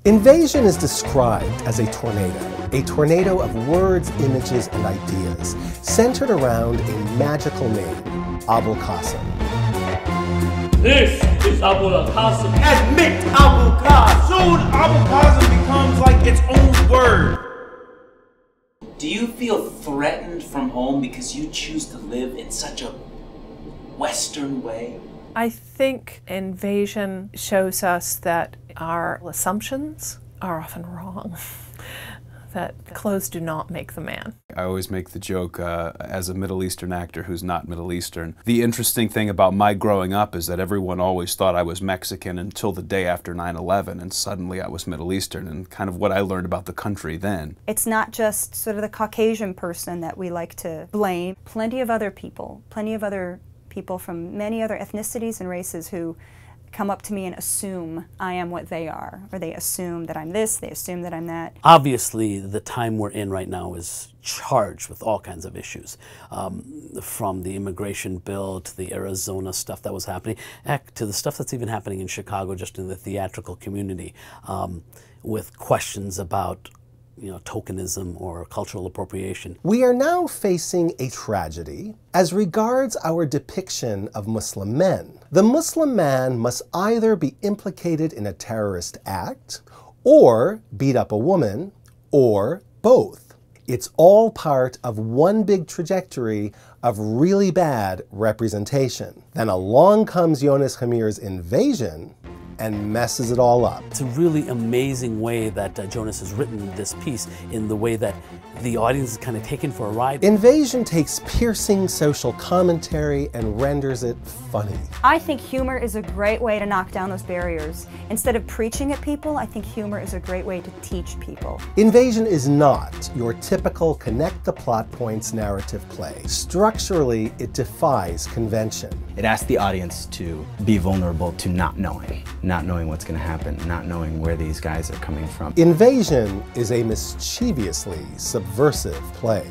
Invasion is described as a tornado of words, images, and ideas, centered around a magical name, Abulkasem. This is Abulkasem. Admit Abulkasem. Soon Abulkasem becomes like its own word. Do you feel threatened from home because you choose to live in such a Western way? I think invasion shows us that our assumptions are often wrong, that clothes do not make the man. I always make the joke as a Middle Eastern actor who's not Middle Eastern. The interesting thing about my growing up is that everyone always thought I was Mexican until the day after 9/11, and suddenly I was Middle Eastern, and kind of what I learned about the country then. It's not just sort of the Caucasian person that we like to blame. Plenty of other people from many other ethnicities and races who come up to me and assume I am what they are, or they assume that I'm this, they assume that I'm that. Obviously, the time we're in right now is charged with all kinds of issues, from the immigration bill to the Arizona stuff that was happening, heck, to the stuff that's even happening in Chicago just in the theatrical community, with questions about tokenism or cultural appropriation. We are now facing a tragedy as regards our depiction of Muslim men. The Muslim man must either be implicated in a terrorist act, or beat up a woman, or both. It's all part of one big trajectory of really bad representation. Then along comes Jonas Hamir's Invasion and messes it all up. It's a really amazing way that Jonas has written this piece, in the way that the audience is kind of taken for a ride. Invasion takes piercing social commentary and renders it funny. I think humor is a great way to knock down those barriers. Instead of preaching at people, I think humor is a great way to teach people. Invasion is not your typical connect the plot points narrative play. Structurally, it defies convention. It asks the audience to be vulnerable to not knowing what's going to happen, not knowing where these guys are coming from. Invasion is a mischievously subversive play.